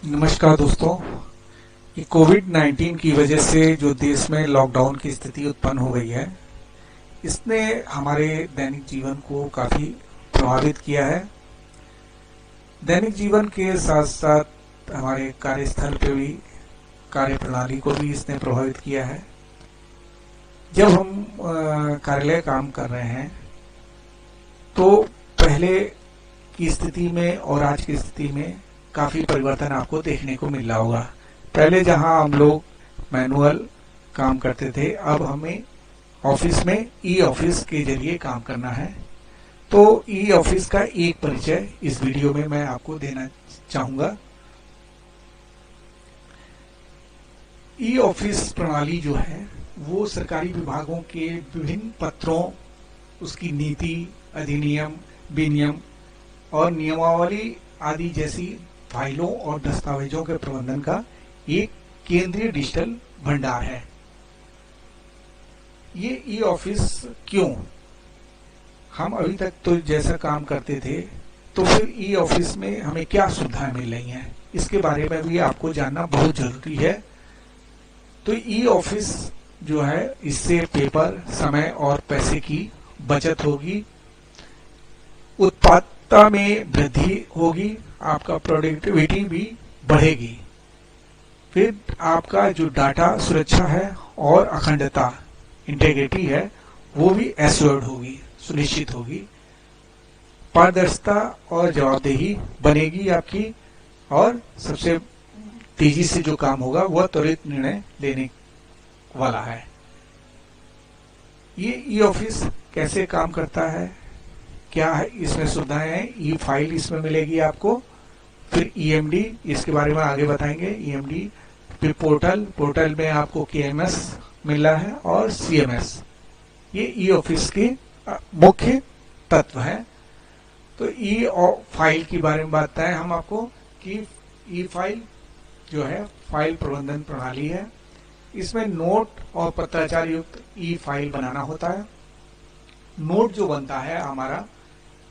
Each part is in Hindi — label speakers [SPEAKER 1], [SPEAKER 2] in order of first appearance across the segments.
[SPEAKER 1] नमस्कार दोस्तों। ये कोविड-19 की वजह से जो देश में लॉकडाउन की स्थिति उत्पन्न हो गई है, इसने हमारे दैनिक जीवन को काफ़ी प्रभावित किया है। दैनिक जीवन के साथ साथ हमारे कार्यस्थल पे भी, कार्य प्रणाली को भी इसने प्रभावित किया है। जब हम कार्यालय काम कर रहे हैं, तो पहले की स्थिति में और आज की स्थिति में काफ़ी परिवर्तन आपको देखने को मिल रहा होगा। पहले जहां हम लोग मैनुअल काम करते थे, अब हमें ऑफिस में ई ऑफिस के जरिए काम करना है। तो ई ऑफिस का एक परिचय इस वीडियो में मैं आपको देना चाहूंगा। ई ऑफिस प्रणाली जो है वो सरकारी विभागों के विभिन्न पत्रों, उसकी नीति, अधिनियम, विनियम और नियमावली आदि जैसी फाइलों और दस्तावेजों के प्रबंधन का एक केंद्रीय डिजिटल भंडार है। ये ई ऑफिस क्यों? हम अभी तक तो जैसा काम करते थे, तो फिर ई ऑफिस में हमें क्या सुविधाएं मिल रही हैं, इसके बारे में भी आपको जानना बहुत जरूरी है। तो ई ऑफिस जो है, इससे पेपर, समय और पैसे की बचत होगी, उत्पादकता में वृद्धि होगी, आपका प्रोडक्टिविटी भी बढ़ेगी। फिर आपका जो डाटा सुरक्षा है और अखंडता, इंटीग्रिटी है, वो भी एश्योर्ड होगी, सुनिश्चित होगी। पारदर्शिता और जवाबदेही बनेगी आपकी, और सबसे तेजी से जो काम होगा वह त्वरित निर्णय लेने वाला है। ये ई ऑफिस कैसे काम करता है, क्या है इसमें सुविधाएं हैं? ई फाइल इसमें मिलेगी आपको, फिर ईएमडी, इसके बारे में आगे बताएंगे। ईएमडी, फिर पोर्टल में आपको केएमएस मिल रहा है और सीएमएस। ये ई ऑफिस के मुख्य तत्व है। तो ई फाइल के बारे में बताएं हम आपको कि ई फाइल जो है फाइल प्रबंधन प्रणाली है। इसमें नोट और पत्राचार युक्त ई फाइल बनाना होता है। नोट जो बनता है हमारा,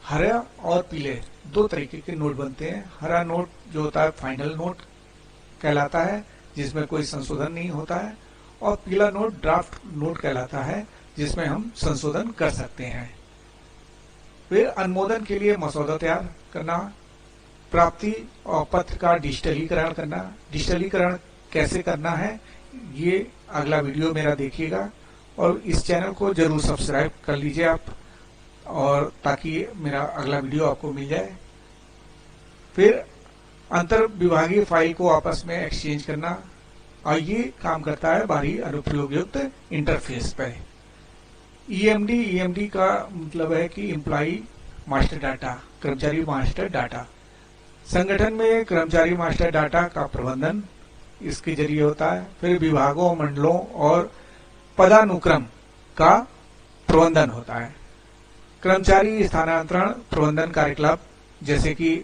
[SPEAKER 1] हरा और पीले दो तरीके के नोट बनते हैं। हरा नोट जो होता है फाइनल नोट कहलाता है, जिसमें कोई संशोधन नहीं होता है, और पीला नोट ड्राफ्ट नोट कहलाता है, जिसमें हम संशोधन कर सकते हैं। फिर अनुमोदन के लिए मसौदा तैयार करना, प्राप्ति और पत्र का डिजिटलीकरण करना। डिजिटलीकरण कैसे करना है, ये अगला वीडियो मेरा देखिएगा, और इस चैनल को जरूर सब्सक्राइब कर लीजिए आप, और ताकि मेरा अगला वीडियो आपको मिल जाए। फिर अंतर विभागीय फाइल को आपस में एक्सचेंज करना, और ये काम करता है बाहरी अनुप्रयोग युक्त इंटरफेस पे। ईएमडी का मतलब है कि एम्प्लॉई मास्टर डाटा, कर्मचारी मास्टर डाटा। संगठन में कर्मचारी मास्टर डाटा का प्रबंधन इसके जरिए होता है। फिर विभागों, मंडलों और पदानुक्रम का प्रबंधन होता है। कर्मचारी स्थानांतरण प्रबंधन कार्यकलाप, जैसे कि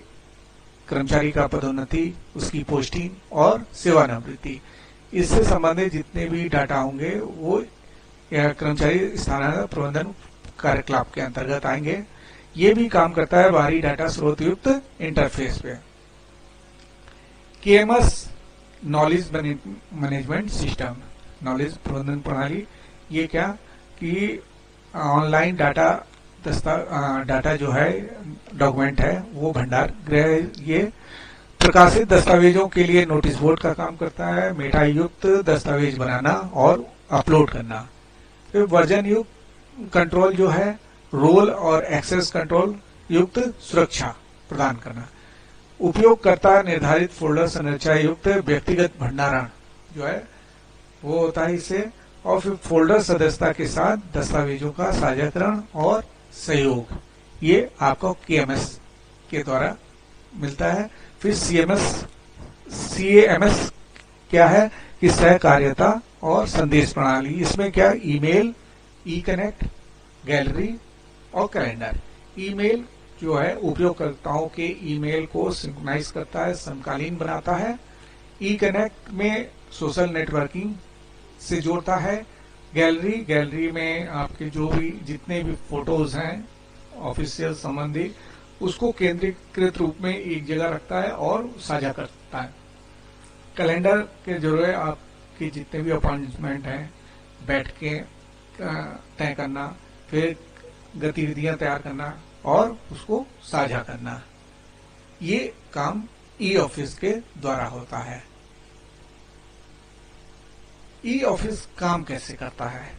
[SPEAKER 1] कर्मचारी का पदोन्नति, उसकी पोस्टिंग और सेवानिवृत्ति, इससे संबंधित जितने भी डाटा होंगे वो कर्मचारी स्थानांतरण प्रबंधन कार्यकलाप के अंतर्गत आएंगे। ये भी काम करता है बाहरी डाटा स्रोत युक्त इंटरफेस पे। KMS, knowledge management system, knowledge प्रबंधन प्रणाली। ये क्या कि ऑनलाइन डाटा जो है, डॉक्यूमेंट है, वो भंडार गृह, ये प्रकाशित दस्तावेजों के लिए नोटिस बोर्ड का काम करता है। मेटा युक्त दस्तावेज बनाना और अपलोड करना। फिर वर्जन युक्त कंट्रोल जो है, रोल और एक्सेस कंट्रोल युक्त सुरक्षा प्रदान करना। उपयोगकर्ता निर्धारित फोल्डर संरचना युक्त व्यक्तिगत भंडारण जो है वो होता है इससे। और फिर फोल्डर सदस्यता के साथ दस्तावेजों का साझाकरण और सहयोग, ये आपको केएमएस के द्वारा मिलता है। फिर सीएमएस क्या है कि सहकार्यता और संदेश प्रणाली। इसमें क्या, ईमेल, ई कनेक्ट, गैलरी और कैलेंडर। ईमेल जो है उपयोगकर्ताओं के ईमेल को सिंक्रोनाइज करता है, समकालीन बनाता है। ई कनेक्ट में सोशल नेटवर्किंग से जोड़ता है। गैलरी में आपके जो भी जितने भी फोटोज हैं ऑफिशियल संबंधी, उसको केंद्रीकृत रूप में एक जगह रखता है और साझा करता है। कैलेंडर के जरिए आपके जितने भी अपॉइंटमेंट हैं बैठ के तय करना, फिर गतिविधियां तैयार करना और उसको साझा करना, ये काम ई ऑफिस के द्वारा होता है। ई ऑफिस काम कैसे करता है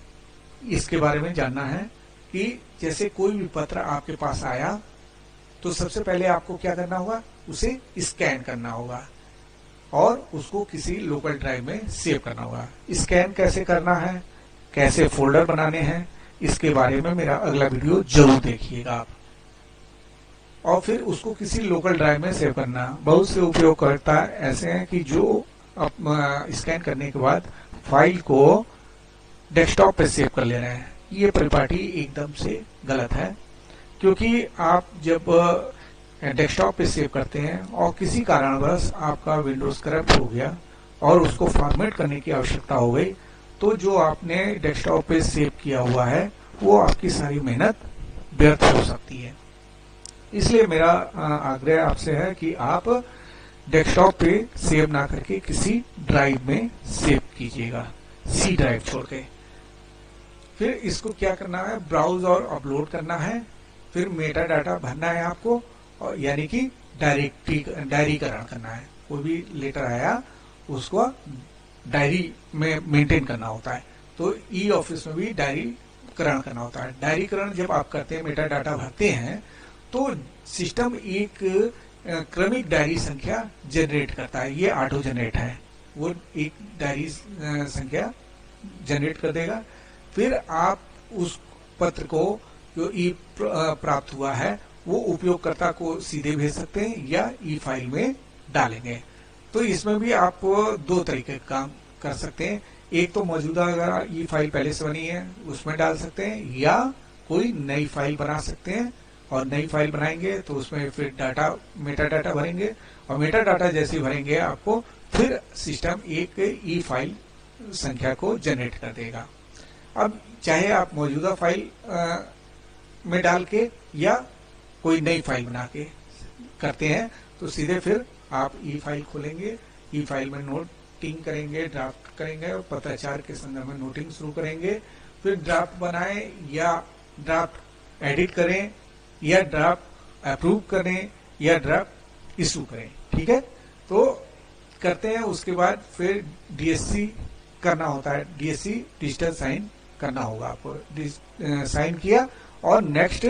[SPEAKER 1] इसके बारे में जानना है कि जैसे कोई भी पत्र आपके पास आया तो सबसे पहले आपको क्या करना होगा, उसे स्कैन करना होगा और उसको किसी लोकल ड्राइव में सेव करना होगा। स्कैन कैसे करना है, कैसे फोल्डर बनाने हैं, इसके बारे में मेरा अगला वीडियो जरूर देखिएगा आप। और फिर उसको किसी लोकल ड्राइव में सेव करना। बहुत से उपयोगकर्ता ऐसे हैं कि जो स्कैन करने के बाद फाइल को डेस्कटॉप पे सेव कर ले रहे हैं। ये परिपाटी एकदम से गलत है, क्योंकि आप जब डेस्कटॉप पे सेव करते हैं और किसी कारणवश आपका विंडोज करप्ट हो गया और उसको फॉर्मेट करने की आवश्यकता हो गई, तो जो आपने डेस्कटॉप पे सेव किया हुआ है वो आपकी सारी मेहनत व्यर्थ हो सकती है। इसलिए मेरा आग्रह आपसे है कि आप डेस्कटॉप पे सेव ना करके किसी ड्राइव में सेव कीजिएगा, सी ड्राइव छोड़ के। फिर इसको क्या करना है, ब्राउज और अपलोड करना है। फिर मेटा डाटा भरना है आपको, और यानी कि डायरीकरण करना है। कोई भी लेटर आया उसको डायरी में मेंटेन करना होता है, तो ई ऑफिस में भी डायरीकरण करना होता है। डायरीकरण जब आप करते हैं, मेटा डाटा भरते हैं, तो सिस्टम एक क्रमिक डायरी संख्या जनरेट करता है। ये ऑटो जनरेट है, वो एक डायरी संख्या जनरेट कर देगा। फिर आप उस पत्र को जो ई प्राप्त हुआ है वो उपयोगकर्ता को सीधे भेज सकते हैं या ई फाइल में डालेंगे। तो इसमें भी आप दो तरीके का काम कर सकते हैं। एक तो मौजूदा अगर ई फाइल पहले से बनी है उसमें डाल सकते हैं, या कोई नई फाइल बना सकते हैं। और नई फाइल बनाएंगे तो उसमें फिर डाटा, मेटा डाटा भरेंगे, और मेटा डाटा जैसे भरेंगे आपको फिर सिस्टम एक ई फाइल संख्या को जनरेट कर देगा। अब चाहे आप मौजूदा फाइल में डाल के या कोई नई फाइल बना के करते हैं, तो सीधे फिर आप ई फाइल खोलेंगे, ई फाइल में नोटिंग करेंगे, ड्राफ्ट करेंगे और पत्राचार के संदर्भ में नोटिंग शुरू करेंगे। फिर ड्राफ्ट बनाएं या ड्राफ्ट एडिट करें या ड्राफ्ट अप्रूव करें या ड्राफ्ट इशू करें, ठीक है। तो करते हैं, उसके बाद फिर डीएससी करना होता है। डीएससी डिजिटल साइन करना होगा आपको। साइन किया और नेक्स्ट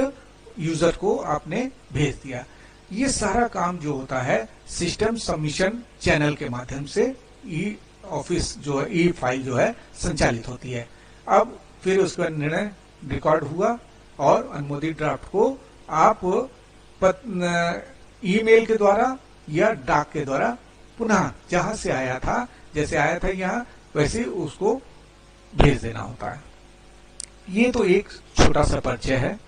[SPEAKER 1] यूजर को आपने भेज दिया। ये सारा काम जो होता है सिस्टम सबमिशन चैनल के माध्यम से ई ऑफिस जो है, ई फाइल जो है संचालित होती है। अब फिर उसका निर्णय रिकॉर्ड हुआ और अनुमोदित ड्राफ्ट को आप ईमेल के द्वारा या डाक के द्वारा पुनः जहां से आया था, जैसे आया था यहाँ, वैसे उसको भेज देना होता है। ये तो एक छोटा सा परिचय है।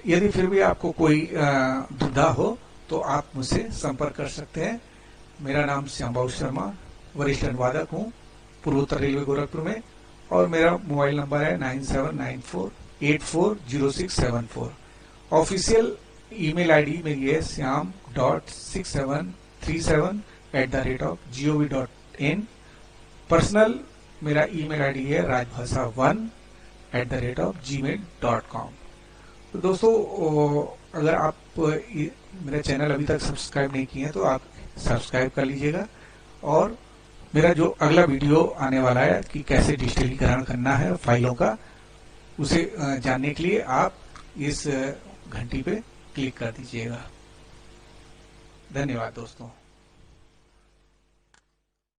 [SPEAKER 1] यदि फिर भी आपको कोई दुविधा हो तो आप मुझसे संपर्क कर सकते हैं। मेरा नाम श्यामबाबू शर्मा, वरिष्ठ अनुवादक हूँ पूर्वोत्तर रेलवे गोरखपुर में, और मेरा मोबाइल नंबर है 9794840674। ऑफिशियल ईमेल आईडी मेरी है syam.6737@gov.in। पर्सनल मेरा ईमेल आईडी है rajbhasa1@gmail.com। तो दोस्तों, अगर आप मेरा चैनल अभी तक सब्सक्राइब नहीं किए हैं तो आप सब्सक्राइब कर लीजिएगा। और मेरा जो अगला वीडियो आने वाला है कि कैसे डिजिटलीकरण करना है फाइलों का, उसे जानने के लिए आप इस घंटी पे क्लिक कर दीजिएगा। धन्यवाद दोस्तों।